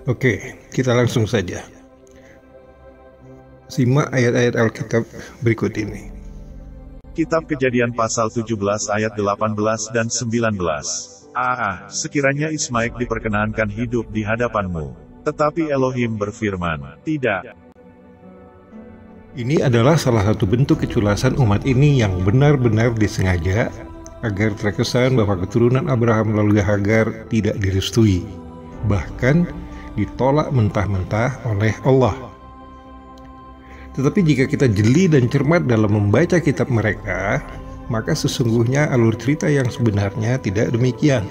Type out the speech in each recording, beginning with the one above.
Oke, kita langsung saja. Simak ayat-ayat Alkitab berikut ini. Kitab Kejadian pasal 17 ayat 18 dan 19. Sekiranya Ismail diperkenankan hidup di hadapanmu. Tetapi Elohim berfirman, tidak. Ini adalah salah satu bentuk keculasan umat ini yang benar-benar disengaja agar terkesan bahwa keturunan Abraham melalui Hagar tidak direstui, bahkan ditolak mentah-mentah oleh Allah. Tetapi jika kita jeli dan cermat dalam membaca kitab mereka, maka sesungguhnya alur cerita yang sebenarnya tidak demikian.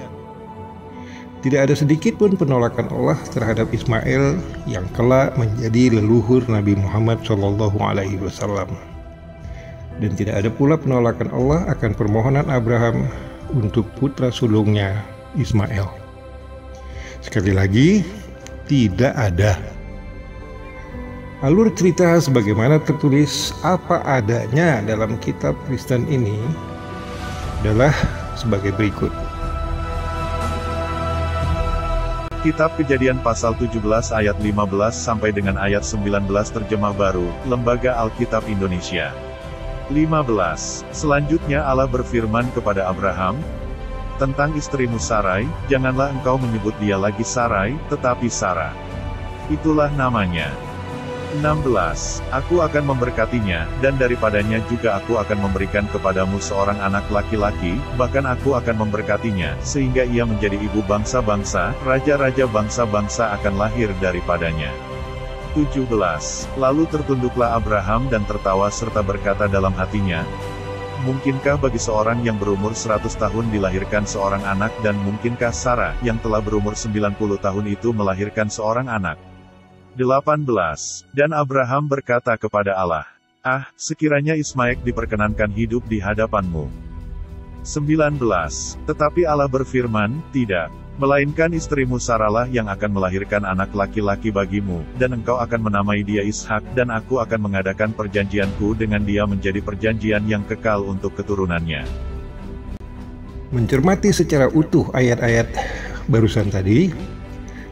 Tidak ada sedikit pun penolakan Allah terhadap Ismail yang kelak menjadi leluhur Nabi Muhammad SAW. Dan tidak ada pula penolakan Allah akan permohonan Abraham untuk putra sulungnya Ismail. Sekali lagi, tidak ada. Alur cerita sebagaimana tertulis apa adanya dalam kitab Kristen ini adalah sebagai berikut. Kitab Kejadian pasal 17 ayat 15 sampai dengan ayat 19 terjemah baru, Lembaga Alkitab Indonesia. 15. Selanjutnya Allah berfirman kepada Abraham, tentang istrimu Sarai, janganlah engkau menyebut dia lagi Sarai, tetapi Sarah. Itulah namanya. 16. Aku akan memberkatinya, dan daripadanya juga aku akan memberikan kepadamu seorang anak laki-laki, bahkan aku akan memberkatinya, sehingga ia menjadi ibu bangsa-bangsa, raja-raja bangsa-bangsa akan lahir daripadanya. 17. Lalu tertunduklah Abraham dan tertawa serta berkata dalam hatinya, mungkinkah bagi seorang yang berumur 100 tahun dilahirkan seorang anak dan mungkinkah Sarah yang telah berumur 90 tahun itu melahirkan seorang anak? 18. Dan Abraham berkata kepada Allah, sekiranya Ismail diperkenankan hidup di hadapanmu. 19. Tetapi Allah berfirman, tidak. Melainkan istrimu Sarahlah yang akan melahirkan anak laki-laki bagimu, dan engkau akan menamai dia Ishak, dan aku akan mengadakan perjanjianku dengan dia menjadi perjanjian yang kekal untuk keturunannya. Mencermati secara utuh ayat-ayat barusan tadi,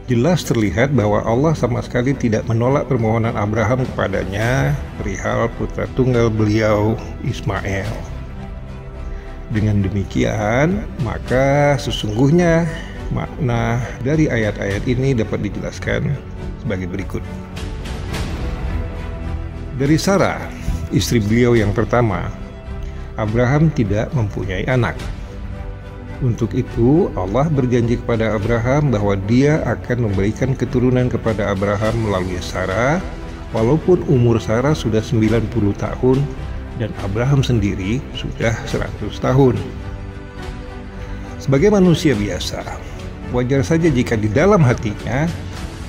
jelas terlihat bahwa Allah sama sekali tidak menolak permohonan Abraham kepadanya perihal putra tunggal beliau Ismail. Dengan demikian, maka sesungguhnya makna dari ayat-ayat ini dapat dijelaskan sebagai berikut. Dari Sarah, istri beliau yang pertama, Abraham tidak mempunyai anak. Untuk itu, Allah berjanji kepada Abraham bahwa dia akan memberikan keturunan kepada Abraham melalui Sarah, walaupun umur Sarah sudah 90 tahun dan Abraham sendiri sudah 100 tahun. Sebagai manusia biasa, wajar saja jika di dalam hatinya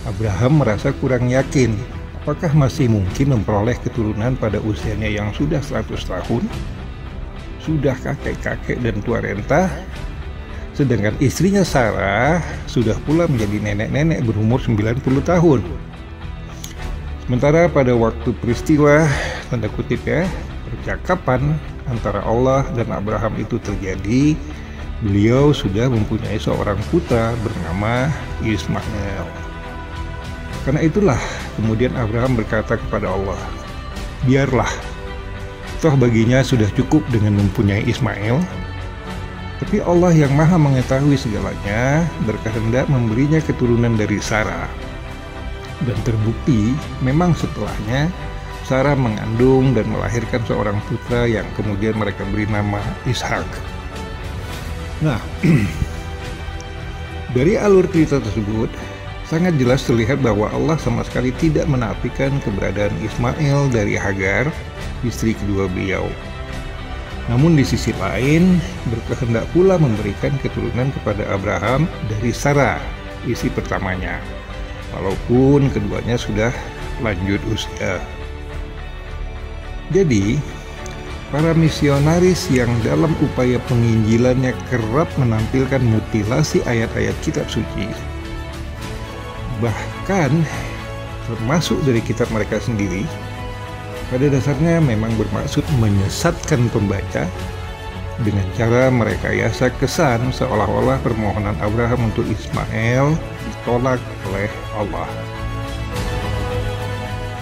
Abraham merasa kurang yakin apakah masih mungkin memperoleh keturunan pada usianya yang sudah 100 tahun, sudah kakek-kakek dan tua renta, sedangkan istrinya Sarah sudah pula menjadi nenek-nenek berumur 90 tahun. Sementara pada waktu peristiwa, tanda kutip ya, percakapan antara Allah dan Abraham itu terjadi, beliau sudah mempunyai seorang putra bernama Ismail. Karena itulah kemudian Abraham berkata kepada Allah, biarlah, toh baginya sudah cukup dengan mempunyai Ismail. Tapi Allah yang maha mengetahui segalanya berkehendak memberinya keturunan dari Sarah. Dan terbukti memang setelahnya Sarah mengandung dan melahirkan seorang putra yang kemudian mereka beri nama Ishak. Nah, dari alur cerita tersebut sangat jelas terlihat bahwa Allah sama sekali tidak menafikan keberadaan Ismail dari Hagar, istri kedua beliau. Namun di sisi lain, berkehendak pula memberikan keturunan kepada Abraham dari Sarah, istri pertamanya, walaupun keduanya sudah lanjut usia. Jadi, para misionaris yang dalam upaya penginjilannya kerap menampilkan mutilasi ayat-ayat kitab suci, bahkan termasuk dari kitab mereka sendiri, pada dasarnya memang bermaksud menyesatkan pembaca dengan cara merekayasa kesan seolah-olah permohonan Abraham untuk Ismail ditolak oleh Allah.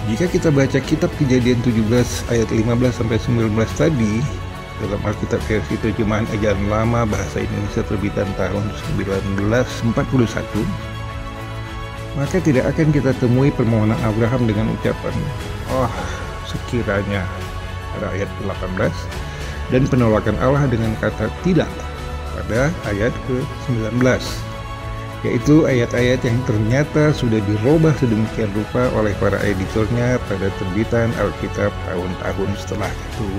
Jika kita baca kitab Kejadian 17 ayat 15-19 tadi, dalam Alkitab versi terjemahan Ejaan Lama Bahasa Indonesia terbitan tahun 1941, maka tidak akan kita temui permohonan Abraham dengan ucapan, "Oh, sekiranya," pada ayat 18, dan penolakan Allah dengan kata "tidak" pada ayat ke-19, yaitu ayat-ayat yang ternyata sudah dirubah sedemikian rupa oleh para editornya pada terbitan Alkitab tahun-tahun setelah itu.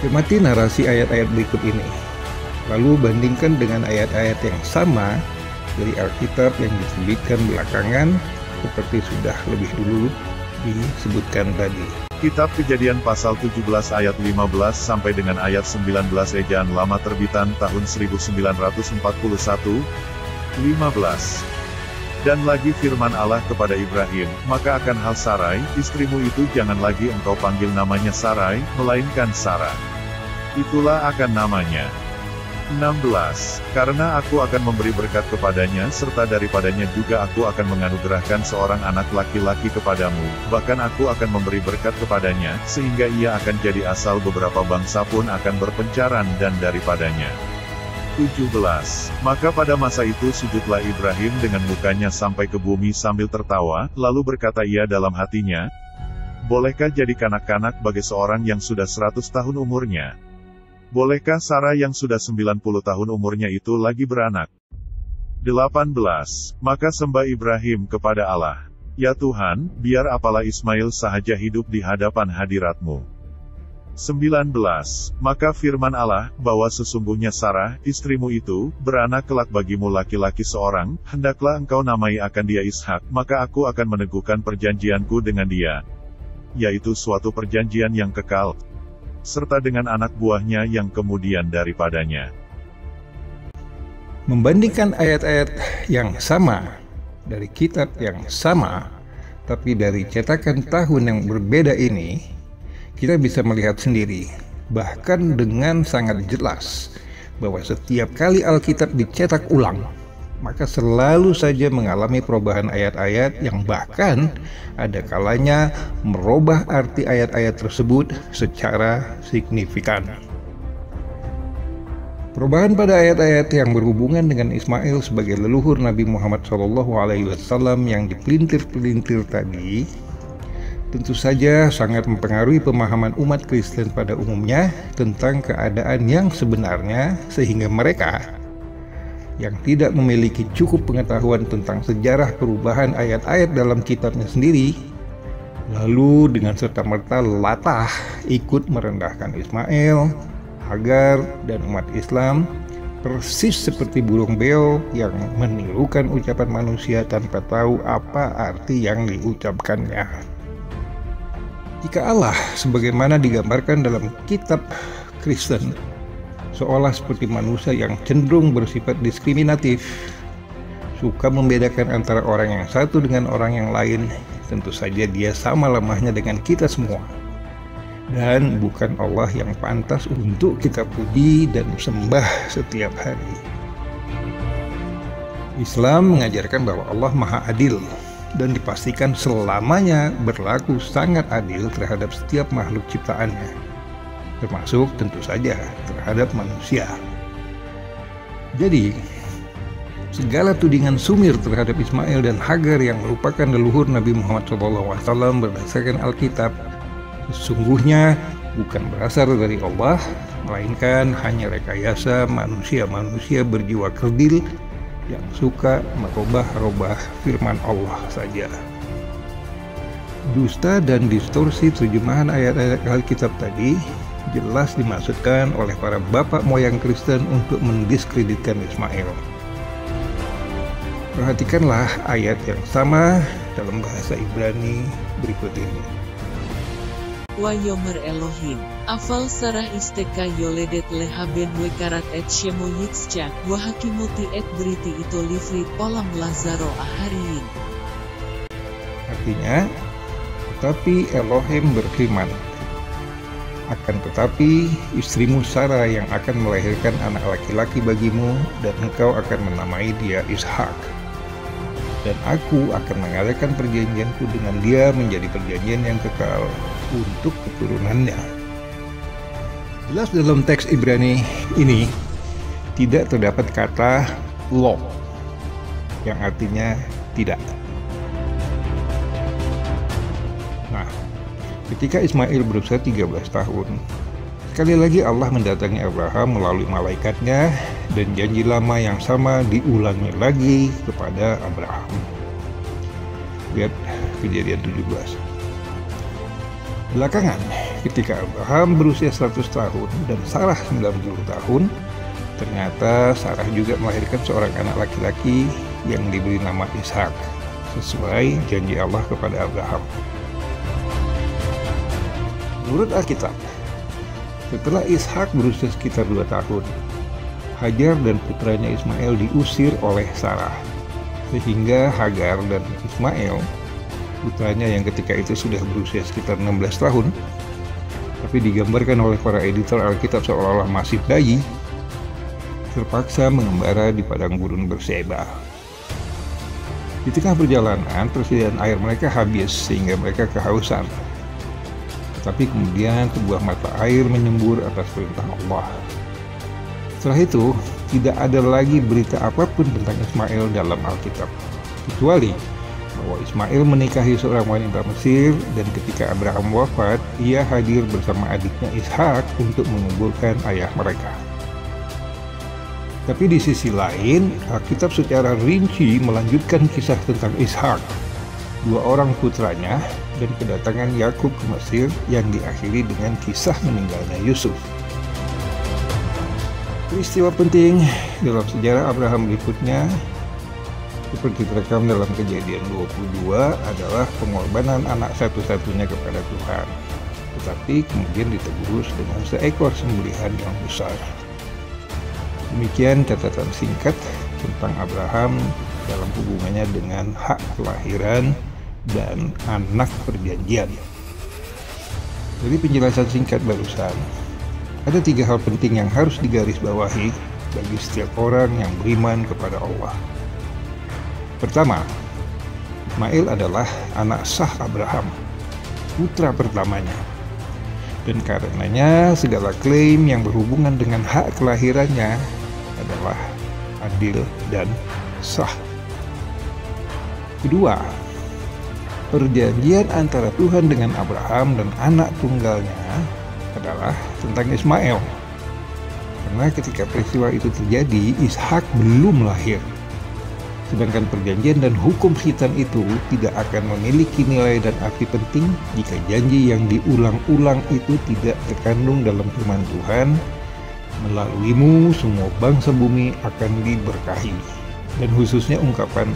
Cermati narasi ayat-ayat berikut ini, lalu bandingkan dengan ayat-ayat yang sama dari Alkitab yang diterbitkan belakangan seperti sudah lebih dulu disebutkan tadi. Kitab Kejadian pasal 17 ayat 15 sampai dengan ayat 19 Ejaan Lama terbitan tahun 1941, 15. Dan lagi firman Allah kepada Ibrahim, "Maka akan hal Sarai, istrimu itu jangan lagi engkau panggil namanya Sarai, melainkan Sarah. Itulah akan namanya." 16. Karena aku akan memberi berkat kepadanya serta daripadanya juga aku akan menganugerahkan seorang anak laki-laki kepadamu, bahkan aku akan memberi berkat kepadanya, sehingga ia akan jadi asal beberapa bangsa pun akan berpencaran dan daripadanya. 17. Maka pada masa itu sujudlah Ibrahim dengan mukanya sampai ke bumi sambil tertawa, lalu berkata ia dalam hatinya, "Bolehkah jadi kanak-kanak bagi seorang yang sudah 100 tahun umurnya? Bolehkah Sarah yang sudah 90 tahun umurnya itu lagi beranak?" 18. Maka sembah Ibrahim kepada Allah, "Ya Tuhan, biar apalah Ismail sahaja hidup di hadapan hadirat-Mu." 19. Maka firman Allah, bahwa sesungguhnya Sarah, istrimu itu, beranak kelak bagimu laki-laki seorang, hendaklah engkau namai akan dia Ishak, maka aku akan meneguhkan perjanjianku dengan dia, yaitu suatu perjanjian yang kekal, serta dengan anak buahnya yang kemudian daripadanya. Membandingkan ayat-ayat yang sama dari kitab yang sama, tapi dari cetakan tahun yang berbeda ini, kita bisa melihat sendiri, bahkan dengan sangat jelas, bahwa setiap kali Alkitab dicetak ulang, maka selalu saja mengalami perubahan ayat-ayat yang bahkan ada kalanya merubah arti ayat-ayat tersebut secara signifikan. Perubahan pada ayat-ayat yang berhubungan dengan Ismail sebagai leluhur Nabi Muhammad SAW yang dipelintir-pelintir tadi, tentu saja sangat mempengaruhi pemahaman umat Kristen pada umumnya tentang keadaan yang sebenarnya, sehingga mereka yang tidak memiliki cukup pengetahuan tentang sejarah perubahan ayat-ayat dalam kitabnya sendiri, lalu dengan serta-merta latah ikut merendahkan Ismail, Hagar, dan umat Islam, persis seperti burung beo yang menirukan ucapan manusia tanpa tahu apa arti yang diucapkannya. Jika Allah, sebagaimana digambarkan dalam kitab Kristen, seolah seperti manusia yang cenderung bersifat diskriminatif, suka membedakan antara orang yang satu dengan orang yang lain, tentu saja dia sama lemahnya dengan kita semua. Dan bukan Allah yang pantas untuk kita puji dan sembah setiap hari. Islam mengajarkan bahwa Allah Maha Adil dan dipastikan selamanya berlaku sangat adil terhadap setiap makhluk ciptaannya, termasuk tentu saja terhadap manusia. Jadi, segala tudingan sumir terhadap Ismail dan Hagar yang merupakan leluhur Nabi Muhammad SAW berdasarkan Alkitab, sesungguhnya bukan berasal dari Allah, melainkan hanya rekayasa manusia-manusia berjiwa kerdil yang suka merubah-rubah firman Allah saja. Dusta dan distorsi terjemahan ayat-ayat Alkitab tadi jelas dimaksudkan oleh para bapak moyang Kristen untuk mendiskreditkan Ismail. Perhatikanlah ayat yang sama dalam bahasa Ibrani berikut ini. Wayomer Elohim, afal Sarah isteka yoledet lehaben wekarat et shemo yitzchak, wahakimuti et beriti ito livrit olam lazaro ahariin. Artinya, tetapi Elohim berfirman, Akan tetapi istrimu Sarah yang akan melahirkan anak laki-laki bagimu, dan engkau akan menamai dia Ishak. Dan aku akan mengadakan perjanjianku dengan dia menjadi perjanjian yang kekal untuk keturunannya. Jelas dalam teks Ibrani ini tidak terdapat kata lo, yang artinya tidak. Nah, ketika Ismail berusia 13 tahun, sekali lagi Allah mendatangi Abraham melalui malaikatnya, dan janji lama yang sama diulangi lagi kepada Abraham. Lihat Kejadian 17. Belakangan, ketika Abraham berusia 100 tahun dan Sarah 90 tahun, ternyata Sarah juga melahirkan seorang anak laki-laki yang diberi nama Ishak, sesuai janji Allah kepada Abraham. Menurut Alkitab, setelah Ishak berusia sekitar 2 tahun, Hajar dan putranya Ismail diusir oleh Sarah, sehingga Hagar dan Ismail, putranya yang ketika itu sudah berusia sekitar 16 tahun, tapi digambarkan oleh para editor Alkitab seolah-olah masih bayi, terpaksa mengembara di padang gurun Berseba. Di tengah perjalanan, persediaan air mereka habis sehingga mereka kehausan. Tapi kemudian sebuah mata air menyembur atas perintah Allah. Setelah itu, tidak ada lagi berita apapun tentang Ismail dalam Alkitab, kecuali bahwa Ismail menikahi seorang wanita Mesir, dan ketika Abraham wafat, ia hadir bersama adiknya Ishak untuk menguburkan ayah mereka. Tapi di sisi lain, Alkitab secara rinci melanjutkan kisah tentang Ishak, 2 orang putranya, dan kedatangan Yakub ke Mesir yang diakhiri dengan kisah meninggalnya Yusuf. Peristiwa penting dalam sejarah Abraham berikutnya, seperti terekam dalam Kejadian 22, adalah pengorbanan anak satu-satunya kepada Tuhan, tetapi kemudian ditebus dengan seekor sembelihan yang besar. Demikian catatan singkat tentang Abraham dalam hubungannya dengan hak kelahiran dan anak perjanjian. Dari penjelasan singkat barusan, ada 3 hal penting yang harus digarisbawahi bagi setiap orang yang beriman kepada Allah. Pertama, Ismail adalah anak sah Abraham, putra pertamanya. Dan karenanya segala klaim yang berhubungan dengan hak kelahirannya adalah adil dan sah. Kedua, perjanjian antara Tuhan dengan Abraham dan anak tunggalnya adalah tentang Ismail. Karena ketika peristiwa itu terjadi, Ishak belum lahir. Sedangkan perjanjian dan hukum khitan itu tidak akan memiliki nilai dan arti penting jika janji yang diulang-ulang itu tidak terkandung dalam firman Tuhan, "Melaluimu semua bangsa bumi akan diberkahi." Dan khususnya ungkapan,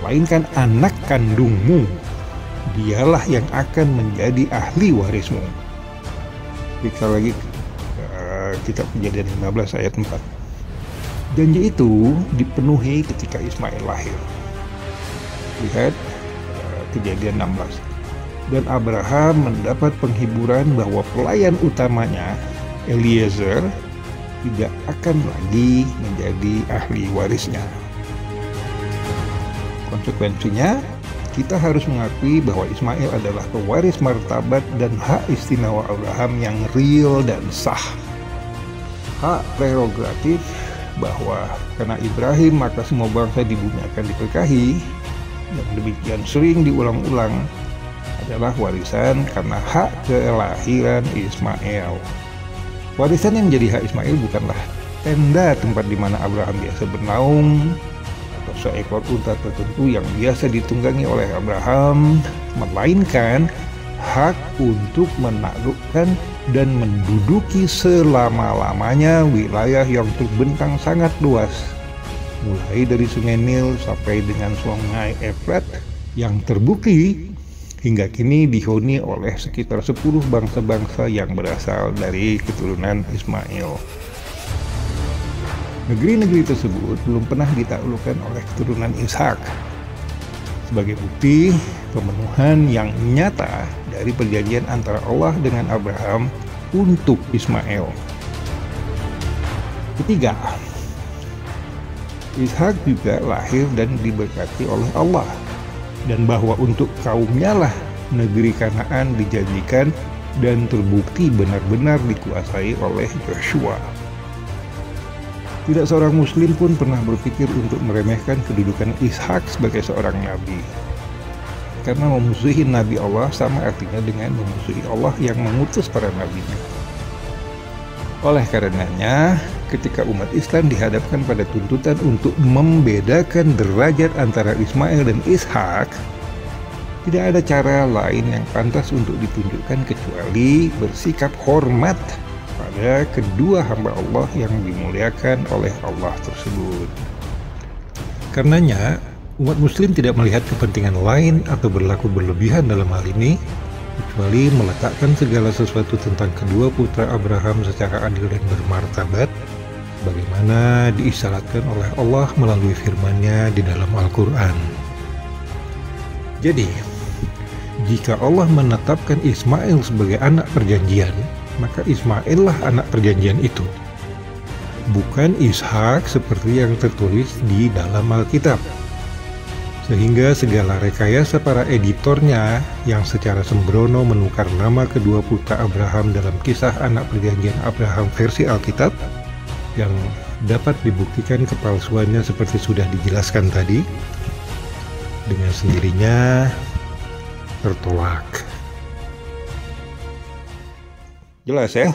"Melainkan anak kandungmu, dialah yang akan menjadi ahli warismu." Kita lagi kitab Kejadian 15 ayat 4. Janji itu dipenuhi ketika Ismail lahir. Lihat Kejadian 16. Dan Abraham mendapat penghiburan bahwa pelayan utamanya, Eliezer, tidak akan lagi menjadi ahli warisnya. Konsekuensinya, kita harus mengakui bahwa Ismail adalah pewaris martabat dan hak istimewa Abraham yang real dan sah. Hak prerogatif bahwa karena Ibrahim maka semua bangsa di bumi akan diberkahi, dan demikian sering diulang-ulang, adalah warisan karena hak kelahiran Ismail. Warisan yang menjadi hak Ismail bukanlah tenda tempat di mana Abraham biasa bernaung, atau seekor unta tertentu yang biasa ditunggangi oleh Abraham, melainkan hak untuk menaklukkan dan menduduki selama-lamanya wilayah yang terbentang sangat luas, mulai dari Sungai Nil sampai dengan Sungai Efrat, yang terbukti hingga kini dihuni oleh sekitar 10 bangsa-bangsa yang berasal dari keturunan Ismail. Negeri-negeri tersebut belum pernah ditaklukkan oleh keturunan Ishak. Sebagai bukti pemenuhan yang nyata dari perjanjian antara Allah dengan Abraham untuk Ismail. Ketiga, Ishak juga lahir dan diberkati oleh Allah, dan bahwa untuk kaumnya lah negeri Kanaan dijanjikan dan terbukti benar-benar dikuasai oleh Joshua. Tidak seorang muslim pun pernah berpikir untuk meremehkan kedudukan Ishak sebagai seorang nabi. Karena memusuhi Nabi Allah sama artinya dengan memusuhi Allah yang mengutus para nabinya. Oleh karenanya, ketika umat Islam dihadapkan pada tuntutan untuk membedakan derajat antara Ismail dan Ishak, tidak ada cara lain yang pantas untuk ditunjukkan kecuali bersikap hormat pada kedua hamba Allah yang dimuliakan oleh Allah tersebut. Karenanya, umat muslim tidak melihat kepentingan lain atau berlaku berlebihan dalam hal ini, kecuali meletakkan segala sesuatu tentang kedua putra Abraham secara adil dan bermartabat, bagaimana diisyaratkan oleh Allah melalui firman-Nya di dalam Al-Quran. Jadi, jika Allah menetapkan Ismail sebagai anak perjanjian, maka Ismail lah anak perjanjian itu, bukan Ishak seperti yang tertulis di dalam Alkitab. Sehingga segala rekayasa para editornya yang secara sembrono menukar nama kedua putra Abraham dalam kisah anak perjanjian Abraham versi Alkitab, yang dapat dibuktikan kepalsuannya seperti sudah dijelaskan tadi, dengan sendirinya tertolak. Jelas ya?